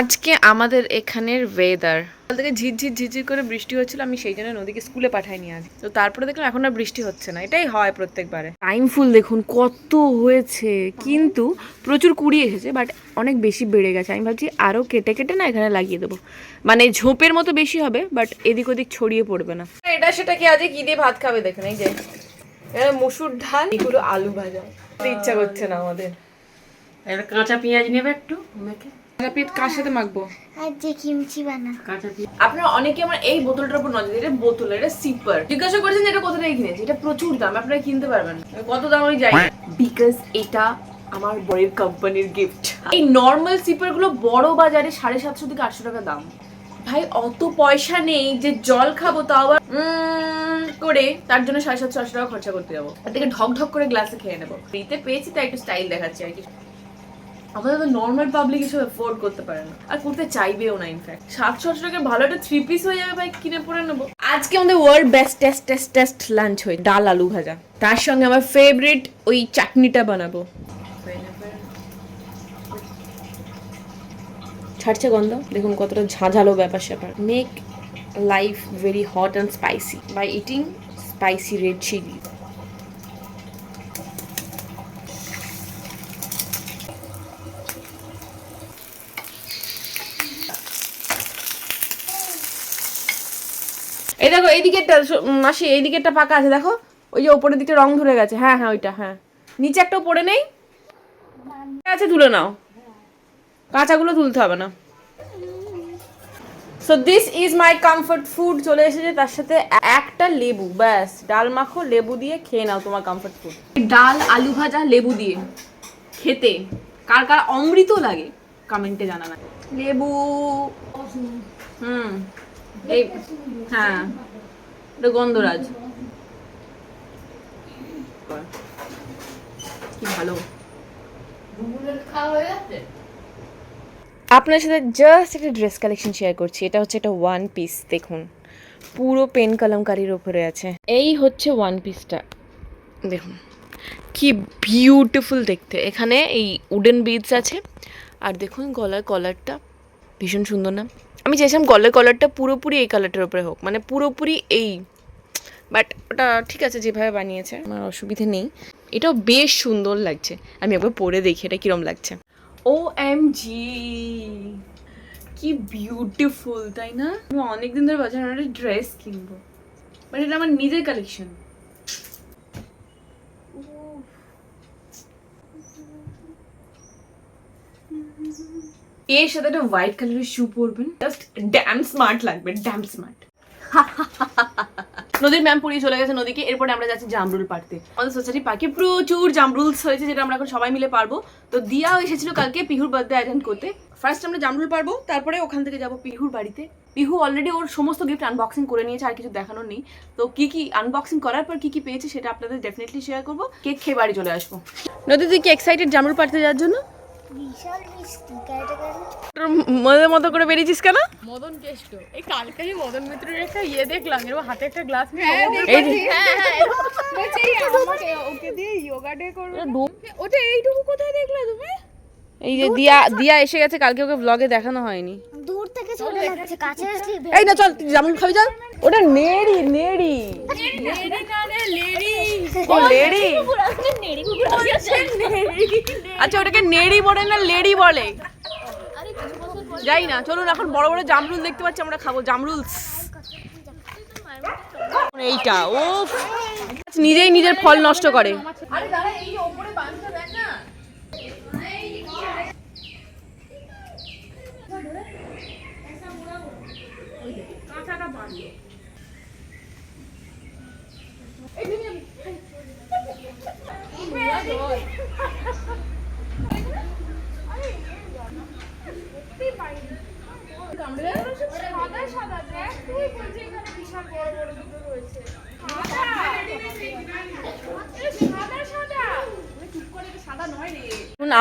আজকে আমাদের এখানের ওয়েদার কাল থেকে ঝিরঝির ঝিরঝির করে বৃষ্টি হচ্ছিল, আমি সেই জন্য নদীকে স্কুলে পাঠাইনি আজ। তো তারপরে দেখলাম এখন আর বৃষ্টি হচ্ছে না, এটাই হয় প্রত্যেকবারে। টাইম ফুল দেখুন কত হয়েছে, কিন্তু প্রচুর কুড়ি এসেছে, বাট অনেক বেশি বেড়ে গেছে। আমি ভাবছি আরও কেটে কেটে না এখানে লাগিয়ে দেবো, মানে ঝোপের মতো বেশি হবে, বাট এদিক ওদিক ছড়িয়ে পড়বে না। এটা সেটা কি আজকে কি দিয়ে ভাত খাবে দেখুন, এই যে মুসুর ডাল, এগুলো আলু ভাজা। ইচ্ছা করছে না আমাদের। একটা কাঁচা পেঁয়াজ নেবে একটু মেখে। কাঁচা পেঁয়াজ কার সাথে মাখবো? আর যে কিমচি বানা কাঁচা পেঁয়াজ আপনারা অনেকে আমার এই বোতলটার উপর নজর, এটা বোতল, এটা সিপার জিজ্ঞাসা করেছেন এটা কোথা থেকে কিনেছি। এটা প্রচুর দাম, আপনারা কিনতে পারবেন না। কত দাম আমি জানি, বিকজ এটা আমার বড়ের কোম্পানির গিফট। এই নর্মাল সিপার গুলো বড় বাজারে 750 থেকে 800 টাকা দাম। ভাই অত পয়সা নেই যে জল খাবো, তাও আবার করে তার জন্য 750-800 টাকা খরচা করতে যাবো। তার থেকে ঢক ঢক করে গ্লাসে খেয়ে নেবো। ফ্রিতে পেয়েছি তাই একটু স্টাইল দেখাচ্ছি আর কি। আমাদের তো নর্মাল পাবলিক কিছু অ্যাফোর্ড করতে পারে না, আর করতে চাইবেও না। ইনফ্যাক্ট 700 টাকা ভালো একটা 3 পিস হয়ে যাবে ভাই, কিনে পরে নেবো। আজকে আমাদের ওয়ার্ল্ড বেস্ট টেস্ট লাঞ্চ হয় ডাল আলু ভাজা, তার সঙ্গে আমার ফেভারিট ওই চাটনিটা বানাবো। ছাড়ছে গন্ধ দেখুন, কতটা ঝাঁঝালো ব্যাপার স্যাপার। Make life very hot and spicy by eating spicy red chilli. এই দেখো এই দিকেরটা মাসি, এই দিকেরটা ফাঁকা আছে দেখো, ওই যে উপরের দিকটা রং ধরে গেছে। হ্যাঁ হ্যাঁ ওইটা, হ্যাঁ নিচে একটাও পড়ে নেই আছে, তুলে নাও, কাঁচাগুলো তুলতে হবে না। So this is my comfort food চলে এসেছে, তার সাথে একটা লেবু, ব্যাস। ডাল মাখো, লেবু দিয়ে খেয়ে নাও তোমার কমফর্ট ফুড। ডাল আলু ভাজা লেবু দিয়ে খেতে কার কার অমৃত লাগে কমেন্টে জানানা। লেবু এই হ্যাঁ, এটা গন্ধরাজ, কি ভালো। আপনার সাথে জাস্ট একটা ড্রেস কালেকশন শেয়ার করছি। এটা হচ্ছে একটা ওয়ান পিস, দেখুন পুরো পেন কলমকারির ওপরে আছে। এই হচ্ছে ওয়ান পিসটা, দেখুন কি বিউটিফুল দেখতে। এখানে এই উডেন বিডস আছে, আর দেখুন গলার কলারটা ভীষণ সুন্দর না? আমি চাইছিলাম গলার কলারটা পুরোপুরি এই কালারটার উপরে হোক, মানে পুরোপুরি এই, বাট ওটা ঠিক আছে যেভাবে বানিয়েছে, আমার অসুবিধে নেই। এটাও বেশ সুন্দর লাগছে, আমি একবার পরে দেখি এটা কিরম লাগছে। OMG কি বিউটিফুল, তাই না? আমি অনেকদিন ধরে বাজারে একটা ড্রেস কিনবো, বাট এটা আমার নিজের কালেকশন। এর সাথে একটা হোয়াইট কালারের শু পরবেন, জাস্ট ড্যাম স্মার্ট লাগবে, ড্যাম স্মার্ট। নদীর ম্যাম পুড়িয়ে চলে গেছে নদীকে। এরপরে আমরা যাচ্ছি জামরুল পাড়তে। আমাদের সোসাইটি পার্কে প্রচুর জামরুলস হয়েছে, যেটা আমরা এখন সবাই মিলে পারবো। তো দিয়াও এসেছিল কালকে পিহুর বার্থডে অ্যাটেন্ড করতে। ফার্স্ট আমরা জামরুল পারবো, তারপরে ওখান থেকে যাবো পিহুর বাড়িতে। পিহু অলরেডি ওর সমস্ত গিফট আনবক্সিং করে নিয়েছে, আর কিছু দেখানোর নেই। তো কি কি আনবক্সিং করার পর কি কি পেয়েছে সেটা আপনাদের ডেফিনেটলি শেয়ার করবো। কেক খেয়ে বাড়ি চলে আসবো। নদী তুই কি এক্সাইটেড জামরুল পাড়তে যাওয়ার জন্য? বিশাল মিষ্টি কাটা মদের মতো করে বেরিয়েছিস কেন? মদন কেষ্ট এই কালকে আমি মদন মিত্রের একটা ইয়ে দেখলাম, এর হাতে একটা গ্লাস নিয়ে এই যে ওকে দিয়ে যোগা ডে করবে। ওটা এইটুকু কোথায় দেখলে তুমি? এই যে দিয়া এসে গেছে, কালকে ওকে ব্লগে দেখানো হয়নি। দূর থেকে চলে যাচ্ছে, কাছে আসলে এই না চল জামরুল খাবি, চল। ওটা নেড়ি নেড়ি ও লেডি, আচ্ছা ওটাকে নেড়ি বলে না লেডি বলে? যাই না, চলুন এখন বড় বড় জামরুল দেখতে পাচ্ছি, আমরা খাবো জামরুল। এইটা ও নিজেই নিজের ফল নষ্ট করে। আরে দাঁড়া, এই যে উপরে বাঁধটা দেখ না, কাঁচাটা বাঁধলো।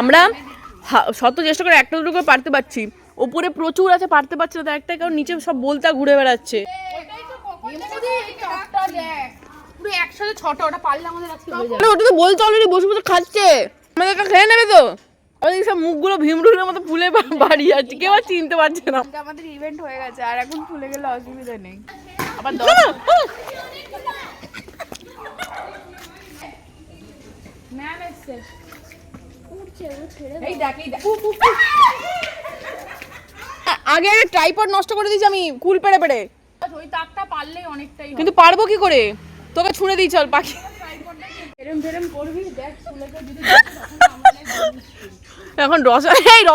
আমরা শত চেষ্টা করে একটা দুটো করে পারতে পারছি, ওপরে প্রচুর আছে পারতে পারছি না, একটা কারণ নিচে সব বলতা ঘুরে বেড়াচ্ছে। একসাথে ছটা, ওটা পারলে আমাদের আজকে হয়ে যাবে। ওটা তো বলতে অলরেডি বসে বসে খাচ্ছে, আমাদের একটা খেয়ে নেবে তো। আমাদের সব মুখগুলো ভীমরুলের মতো ফুলে বাড়ি যাচ্ছে, কেউ আর চিনতে পারছে না। আমাদের ইভেন্ট হয়ে গেছে আর এখন ফুলে গেলে অসুবিধা নেই। আবার ম্যাম এসছে। এই দেখ এই দেখ। আগে ট্রাইপড নষ্ট করে দিয়েছি আমি কুল পেড়ে পেড়ে, ওই তাকটা পারলেই অনেকটাই হবে। কিন্তু পারবো কি করে? তোকে ছুঁড়ে দিই চল পাখি। এরম ফেরম করবি দেখ ফুলেকে যদি এখন রসান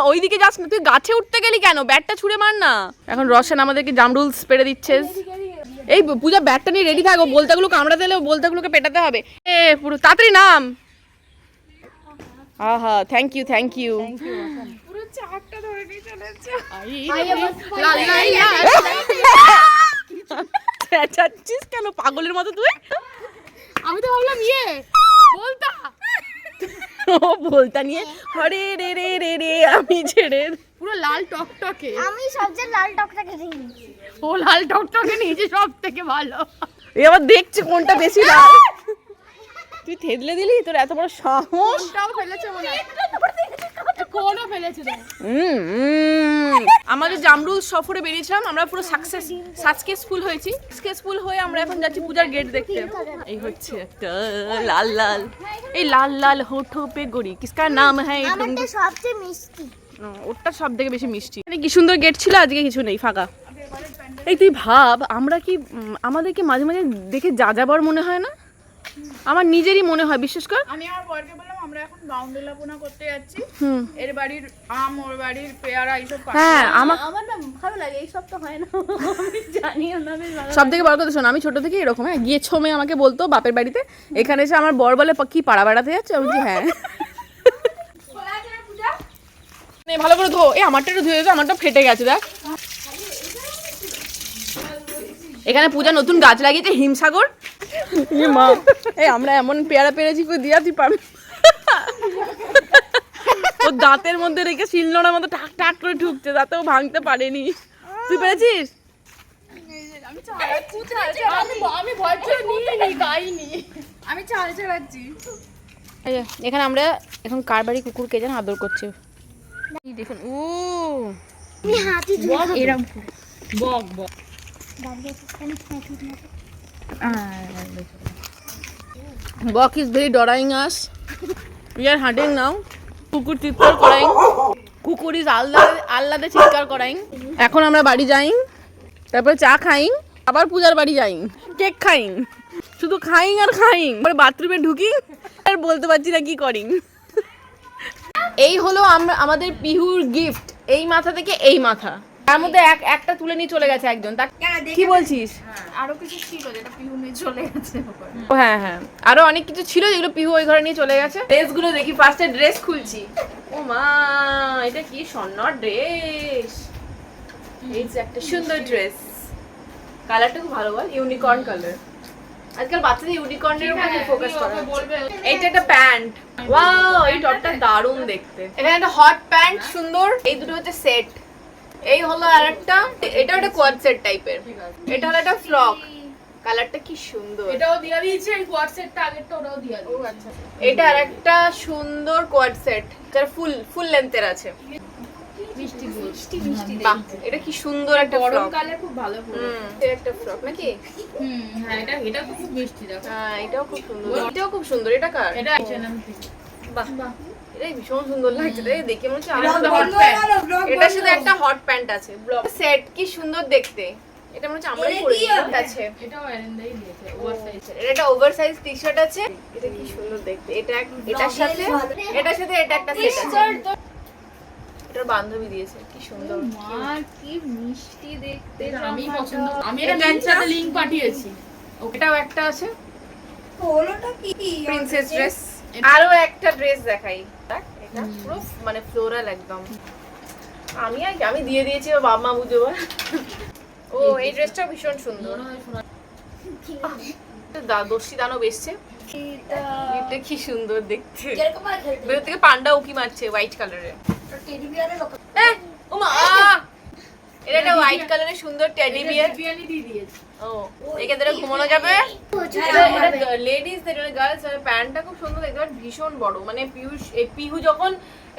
ওইদিকে যাস না, তুই গাছে উঠতে গেলি কেন? ব্যাটটা ছুঁড়ে মার না। এখন রসান আমাদেরকে জামরুলস পেড়ে দিচ্ছে। এই পূজা ব্যাটটা নিয়ে রেডি থাকো, বলতাগুলো কামড়াতে এলে বলতাগুলোকে পেটাতে হবে। এ পুরো তাড়াতাড়ি নাম। আহা থ্যাংক ইউ থ্যাংক ইউ। পুরো চাকটা ধরে নিয়ে চলেছে। চেঁচাচ্ছিস কেন পাগলের মতো তুই? আমি তো ভাবলাম বলতা ও বলতা নিয়ে হরে রে রে রে রে আমি ছেড়ে পুরো লাল টকটকে। আমি সবচেয়ে লাল টকটাকে নিয়েছি। ও লাল টকটকে নিয়েছে সব থেকে ভালো। এ আবার দেখছে কোনটা বেশি লাল। তুই থেদলে দিলি, তোর এত বড় সাহস। কোনটাও ফেলেছে মনে হয়। কোনও ফেলেছে দেখ। আমাদের জামরুল সফরে বেরিয়েছিলাম আমরা, পুরো সাকসেসফুল হয়েছি। সাকসেসফুল হয়ে আমরা এখন যাচ্ছি পূজার গেট দেখতে। এই হচ্ছে একটা লাল লাল, এই লাল লাল হোঠো পে গড়ি কিসকা নাম হ্যাঁ? আমারটা সবচেয়ে মিষ্টি। ওটা সব থেকে বেশি মিষ্টি। মানে কি সুন্দর গেট ছিল, আজকে কিছু নেই, ফাঁকা। এই তুই ভাব, আমরা কি আমাদেরকে মাঝে মাঝে দেখে যাযাবর মনে হয় না? আমার নিজেরই মনে হয়, বিশেষ করে আমি আমার বরকে বললাম আমরা এখন বাউন্ডুলাপোনা করতে যাচ্ছি। এর বাড়ির আম, ওর বাড়ির পেয়ারা, এইসব। হ্যাঁ আমার না ভালো লাগে, এইসব তো হয় না। আমি জানিও না। সব থেকে বড় কথা শোন, আমি ছোট থেকে এরকম, হ্যাঁ গিয়ে ছোমে আমাকে বলতো বাপের বাড়িতে, এখানে এসে আমার বর বলে কি পাড়া বেড়াতে যাচ্ছে? আমি বলছি হ্যাঁ। ভালো করে ধো। এই আমারটা একটু ধুয়ে দে, আমারটা ফেটে গেছে দেখ। এখানে পূজা নতুন গাছ লাগিয়েছে, হিমসাগর। মা এই আমরা এমন পেয়ারা পেরেছি কই দিয়া তুই পাবি। ও দাঁতের মধ্যে রেখে শিলনোড়ার মতো টাক টাক করে ঢুকছে, যাতে ও ভাঙতে পারেনি। তুই পেরেছিস? আমি ভয় পেয়ে নিইনি, গাইনি। আমি চাল চালাচ্ছি। এখানে আমরা এখন কার বাড়ি কুকুরকে যেন আদর করছে দেখুন। ও আমি হাতি এরকম বক বক। বক ইজ ভেরি ডরাইং us. We are hunting now. কুকুর চিৎকার করাইং, কুকুর ইজ আল্লাদে চিৎকার করাইং। এখন আমরা বাড়ি যাই, তারপরে চা খাইং, আবার পূজার বাড়ি যাই, কেক খাইং, শুধু খাইং আর খাইং। পরে বাথরুমে ঢুকি আর বলতে পারছি না কি করিং। এই হলো আমরা আমাদের পিহুর গিফট, এই মাথা থেকে এই মাথা। তার মধ্যে একটা তুলে নিয়ে চলে গেছে একজন। তা কি বলছিস? আরো কিছু ছিল যেটা পিহু নিয়ে চলে গেছে। ও হ্যাঁ হ্যাঁ, আরো অনেক কিছু ছিল যেগুলো পিহু ওই ঘরে নিয়ে চলে গেছে। ড্রেসগুলো দেখি, ফার্স্টে ড্রেস খুলছি। ও মা, এটা কি সুন্দর ড্রেস! এই যে একটা সুন্দর ড্রেস, কালারটা খুব ভালো, বল ইউনিকর্ন কালার। আজকাল বাচ্চাদের ইউনিকর্নের উপরে ফোকাস করা হচ্ছে। এইটা একটা প্যান্ট, ওয়াও এই টপটা দারুণ দেখতে। এখানে একটা হট প্যান্ট সুন্দর, এই দুটো হচ্ছে সেট। এই হলো আরেকটা, এটা একটা কোয়াড সেট টাইপের। এটা হলো একটা ফ্রক, কালারটা কি সুন্দর। এটাও দিয়ে দিয়েছি, এই কোয়াড সেটটা আগেরটা ওটাও দিয়ে দিয়েছি। ও আচ্ছা, এটা আরেকটা সুন্দর কোয়াড সেট, যার ফুল লেন্থের আছে। মিষ্টি মিষ্টি বাহ, এটা কি সুন্দর একটা ফ্রক। গরমকালে খুব ভালো। এটা একটা ফ্রক নাকি? হ্যাঁ এটা তো খুব মিষ্টি দেখো। হ্যাঁ এটাও খুব সুন্দর, এটাও খুব সুন্দর। এটা কার? এটা H&M থেকে। বাহ, এটাই ভীষণ সুন্দর লাগছে। তাই দেখে মনে হচ্ছে এটা হলো hot pant। এটার সাথে একটা হট প্যান্ট আছে, ব্লক সেট, কি সুন্দর দেখতে। এটা মনে হচ্ছে আমরাই পরে আছে। এটাও এরেন্দাই দিয়েছে, ওভারসাইজ। এটা একটা ওভারসাইজ টি-শার্ট আছে। এটা কি সুন্দর দেখতে। এটার সাথে এটা একটা সেট আছে। এটার বান্ধবী দিয়েছে, কি সুন্দর। মা কি মিষ্টি দেখতে, আমি পছন্দ। আমি এটা ল্যান্সাতে লিংক পাঠিয়েছি। এটাও একটা আছে, ওটা কি প্রিন্সেস ড্রেস। আরো একটা ড্রেস দেখাই, দেখ এটা পুরো মানে ফ্লোরাল একদম। আমি দিয়ে দিয়েছি, ও বাবা মা বুঝো। ও এই ড্রেসটাও ভীষণ সুন্দর। দর্শি দানব এসছে, এটা কি সুন্দর দেখতে। বের থেকে পান্ডা উকি মারছে হোয়াইট কালারের। এটা একটা হোয়াইট কালারের সুন্দর টেডি বিয়ার। বিরিয়ানি দিয়ে দিয়েছে। ও একে ধরে ঘুমানো যাবে। লেডিস গার্লস প্যান্টটা খুব সুন্দর দেখতে পাচ্ছ, ভীষণ বড়। মানে পিহু যখন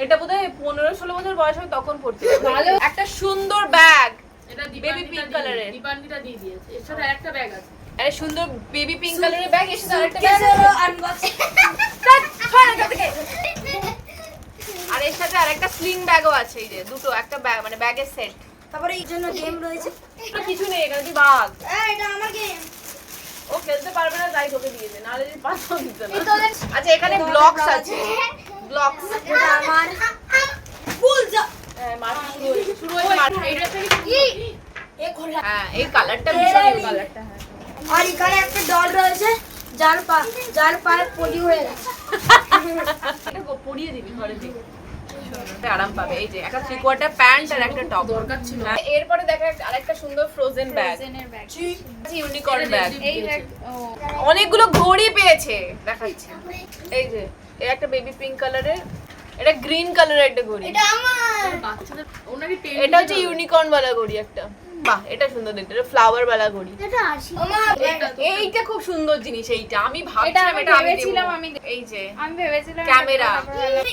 এটা বোধহয় 15-16 বছর বয়স হয় তখন পড়তে ভালো। একটা সুন্দর ব্যাগ, এটা বেবি পিঙ্ক কালারের। দীপান্বিতা দিয়ে দিয়েছে। এর সাথে আরেকটা ব্যাগ আছে। আরে সুন্দর বেবি পিঙ্ক কালারের ব্যাগ, এর সাথে আরেকটা ব্যাগ আছে। আর এর সাথে আরেকটা স্লিং ব্যাগও আছে। এই যে দুটো, একটা ব্যাগ মানে ব্যাগের সেট। তারপরে এই জন্য গেম রয়েছে। কিছু নেই এখানে, কি বাঘ। এটা আমার গেম। ও খেলতে পারবে না তাই তোকে দিয়েছে, নাহলে যদি পাঁচও দিত না। আচ্ছা এখানে ব্লকস আছে, ব্লকস। এটা আমার ফুল যা। মাছ শুরু হয়েছে মাছ। এ খোলা। হ্যাঁ এই কালারটা ভীষণ এই কালারটা। হ্যাঁ আর এখানে একটা ডল রয়েছে যার পায়ে পলি হয়ে গেছে। এটা পরিয়ে দিবি ঘরে দিবি, আরাম পাবে। এই যে একটা 3/4 প্যান্ট আর একটা টপ দরকার ছিল। এরপরে দেখা আরেকটা সুন্দর ফ্রোজেন ব্যাগ, ইউনিকর্ন ব্যাগ। অনেকগুলো ঘড়ি পেয়েছে দেখাচ্ছি। এই যে এই একটা বেবি পিঙ্ক কালারের, এটা গ্রিন কালারের একটা ঘড়ি। এটা আমার। বাচ্চাদের ওনারই টেন। এটা হচ্ছে ইউনিকর্ন वाला ঘড়ি একটা। বাহ এটা সুন্দর দেখতে, এটা ফ্লাওয়ার वाला ঘড়ি। এটা আসি। আমার এইটা খুব সুন্দর জিনিস। এইটা আমি ভাবছিলাম এটা আমি ভেবেছিলাম আমি। এই যে আমি ভেবেছিলাম ক্যামেরা,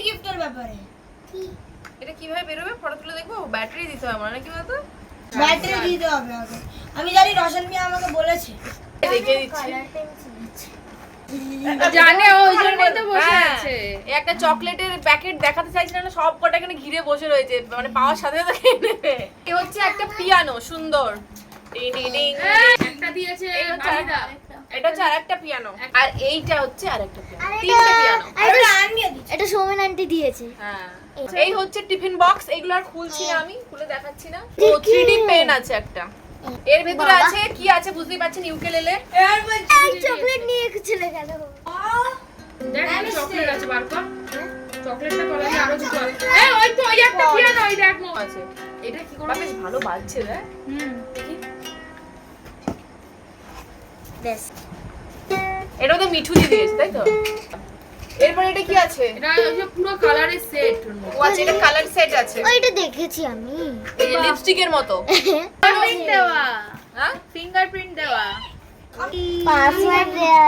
গিফটের ব্যাপারে। এটা কিভাবে বেরোবে ফটো তুলে দেখবো? ব্যাটারি দিতে হয় আমার নাকি বলতো? ব্যাটারি দিতে হবে আগে। আমি জানি রশন মিয়া আমাকে বলেছে। দেখে দিচ্ছি। জানে ওই জন্যই তো বসে হ্যাঁ, আছে। এই একটা চকলেটের প্যাকেট দেখাতে চাইছিল না, সব কটা এখানে ঘিরে বসে রয়েছে, মানে পাওয়ার সাথে সাথে খেয়ে নেবে। এ হচ্ছে একটা পিয়ানো সুন্দর, টিং টিং টিং। একটা দিয়েছে এটা হচ্ছে মালিদা। এটা হচ্ছে আরেকটা পিয়ানো, আর এইটা হচ্ছে আরেকটা পিয়ানো, তিনটে পিয়ানো। এটা সৌমেন আন্টি দিয়েছে। হ্যাঁ এই হচ্ছে টিফিন বক্স। এগুলো আর খুলছি না, আমি খুলে দেখাচ্ছি না। ও 3D পেন আছে একটা, এর ভেতরে আছে কি আছে বুঝতেই পারছেন, ইউকেলেলে। এই চকলেট নিয়ে চলে গেল। দেখ চকলেট আছে, বার কর। চকলেটটা কলা দিয়ে আরো দুটো আছে। এই ওই তো ওই একটা পিয়ানো, ওই দেখ মো আছে। এটা কি বাহ, করে? বেশ ভালো বাজছে রে। দেখি। বেশ। এটা তো মিঠু দিয়ে দিয়েছে তাই তো। এরপর এটা কি আছে? এটা ওই যে পুরো কালারের সেট ওর মধ্যে। ও আচ্ছা এটা কালার সেট আছে, ওইটা দেখেছি আমি। এই যে লিপস্টিকের মতো। ফিঙ্গারপ্রিন্ট দেওয়া, হ্যাঁ ফিঙ্গারপ্রিন্ট দেওয়া। পাসওয়ার্ড দেয়া।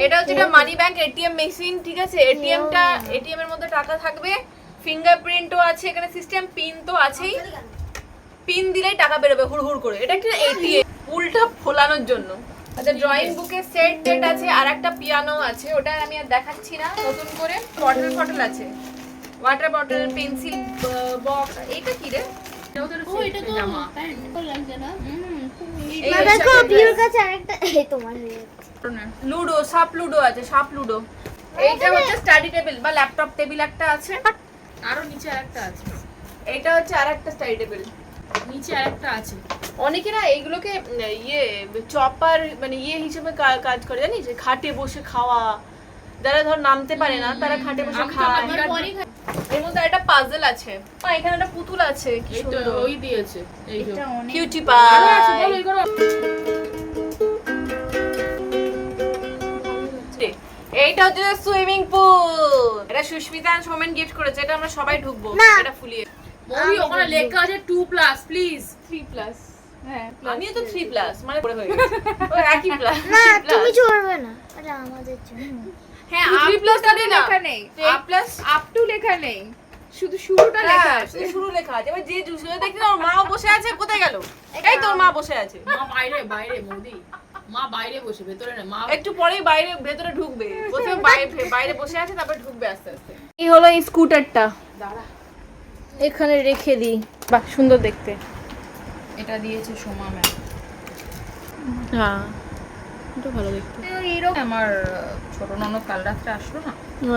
এটা হচ্ছে একটা মানি ব্যাংক এটিএম মেশিন, ঠিক আছে। এটিএম এর মধ্যে টাকা থাকবে, ফিঙ্গারপ্রিন্টও আছে এখানে, সিস্টেম পিন তো আছেই, পিন দিলেই টাকা বেরোবে হুড় করে। এটা একটা এটিএম উল্টা ফোলানোর জন্য। আচ্ছা ড্রয়িং বুকের সেট টেট আছে, আর একটা পিয়ানো আছে, ওটা আমি আর দেখাচ্ছি না নতুন করে। বটল আছে, ওয়াটার বটল, পেন্সিল বক্স। এটা কি রে? এটাও তো এটা তো জামা। এই দেখো বিউর কাছে আরেকটা এই তোমার হয়ে যাচ্ছে। লুডো, সাপ লুডো আছে, সাপ লুডো। এইটা হচ্ছে স্টাডি টেবিল বা ল্যাপটপ টেবিল একটা আছে। আরো নিচে আরেকটা আছে। এটা হচ্ছে আরেকটা স্টাডি টেবিল। নিচে আরেকটা আছে। অনেকে না এইগুলোকে ইয়ে চপার মানে ইয়ে হিসেবে কাজ করে, জানিস, খাটে বসে খাওয়া। যারা ধর নামতে পারে না তারা খাটে বসে খায়। এর মধ্যে একটা পাজল আছে, এখানে একটা পুতুল আছে, কি এই তো সুন্দর ওই দিয়েছে। এই যে কিউটি আরো আছে, বল পাই। ওই করো। এইটা হচ্ছে সুইমিং পুল, এটা সুস্মিতা আর সোমেন গিফট করেছে। এটা আমরা সবাই ঢুকবো, এটা ফুলিয়ে। মৌরি ওখানে লেখা আছে 2+ প্লিজ। 3+। হ্যাঁ আমিও তো 3+ মানে পরে হয়ে গেছে। ও একই প্লাস। না তুমি চড়বে না, এটা আমাদের জন্য। হ্যাঁ 3+ আপ লেখা নেই, আপ প্লাস আপ টু লেখা নেই, শুধু শুরুটা লেখা আছে। শুরু লেখা আছে। এবার যে জুসে দেখছি না, ওর মা বসে আছে, কোথায় গেল? এই তোর মা বসে আছে। মা বাইরে মৌদি। মা বাইরে বসে, ভেতরে না। মা একটু পরেই বাইরে ভেতরে ঢুকবে, প্রথমে বাইরে বসে আছে, তারপর ঢুকবে আস্তে আস্তে। এই হলো এই স্কুটারটা, দাঁড়া। এখানে রেখে দিই। বাহ সুন্দর দেখতে। এটা দিয়েছে সোমা ম্যাম। হ্যাঁ এটা ভালো দেখতে। এইরকম আমার ছোট ননদ কাল রাত্রে আসলো না।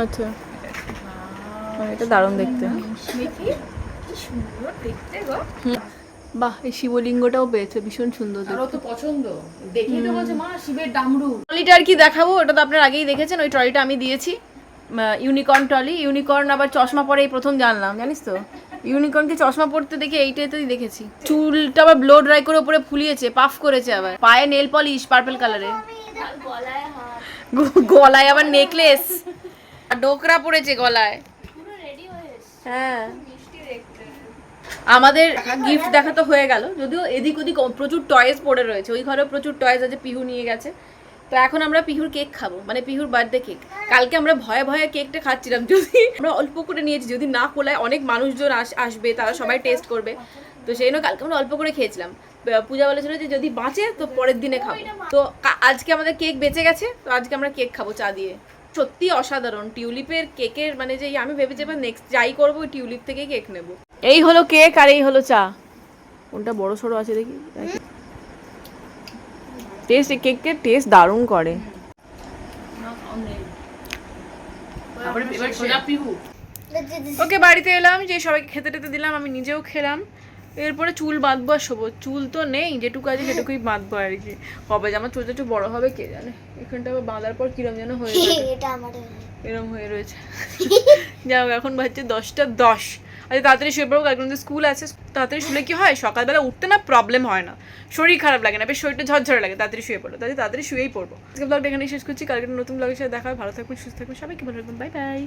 আচ্ছা এটা দারুণ দেখতে। দেখি কি সুন্দর দেখতে গো। বাহ এই শিবলিঙ্গটাও পেয়েছে, ভীষণ সুন্দর আর দেখতে। ও তো পছন্দ। দেখেই তো বলছে মা শিবের ডামরু। ট্রলিটা আর কি দেখাবো, ওটা তো আপনারা আগেই দেখেছেন। ওই ট্রলিটা আমি দিয়েছি, ইউনিকর্ন ট্রলি। ইউনিকর্ন আবার চশমা পরে এই প্রথম জানলাম, জানিস তো। ইউনিকর্নকে চশমা পরতে দেখে এইটাতেই দেখেছি। চুলটা আবার ব্লো ড্রাই করে উপরে ফুলিয়েছে, পাফ করেছে, আবার পায়ে নেল পলিশ পার্পল কালারে, গলায় আবার নেকলেস, আর ডোকরা পড়েছে গলায়। হ্যাঁ আমাদের গিফট দেখা তো হয়ে গেল, যদিও এদিক ওদিক প্রচুর টয়েস পড়ে রয়েছে, ওই ঘরেও প্রচুর টয়েস আছে, পিহু নিয়ে গেছে। তো এখন আমরা পিহুর কেক খাবো, মানে পিহুর বার্থডে কেক। কালকে আমরা ভয়ে ভয়ে কেকটা খাচ্ছিলাম, যদি আমরা অল্প করে নিয়েছি, যদি না কোলায় অনেক মানুষজন আসবে, তারা সবাই টেস্ট করবে, তো সেই জন্য কালকে আমরা অল্প করে খেয়েছিলাম। পূজা বলেছিল যে যদি বাঁচে তো পরের দিনে খাবো, তো আজকে আমাদের কেক বেঁচে গেছে, তো আজকে আমরা কেক খাবো চা দিয়ে। সত্যি অসাধারণ টিউলিপের কেকের, মানে যে আমি ভেবেছি এবার নেক্সট যাই করবো টিউলিপ থেকেই কেক নেব। এই হলো কেক আর এই হলো চা, কোনটা বড় সড়ো আছে দেখি। টেস্ট, কেকের টেস্ট দারুণ করে। ওকে বাড়িতে এলাম, যে সবাইকে খেতে টেতে দিলাম, আমি নিজেও খেলাম। এরপরে চুল বাঁধবো আর শোবো। চুল তো নেই, যেটুকু আছে সেটুকুই বাঁধবো আর কি। কবে যে আমার চুলটা একটু বড় হবে কে জানে। এখানটা আবার বাঁধার পর কিরম যেন হয়ে এরম হয়ে রয়েছে। যাও, এখন বাজছে 10:10। আচ্ছা তাড়াতাড়ি শুয়ে পড়বো, কালকে স্কুল আছে। তাড়াতাড়ি শুলে কি হয়, সকালবেলা উঠতে না প্রবলেম হয় না, শরীর খারাপ লাগে না, বেশ শরীরটা ঝরঝরে লাগে। তাড়াতাড়ি শুয়ে পড়ো, তাড়াতাড়ি শুয়েই পড়বো। আজকে ব্লগটা এখানেই শেষ করছি, কালকে নতুন ব্লগের সাথে দেখা হয়। ভালো থাকবেন, সুস্থ থাকবেন, সবাইকে ভালো রাখবেন, বাই বাই।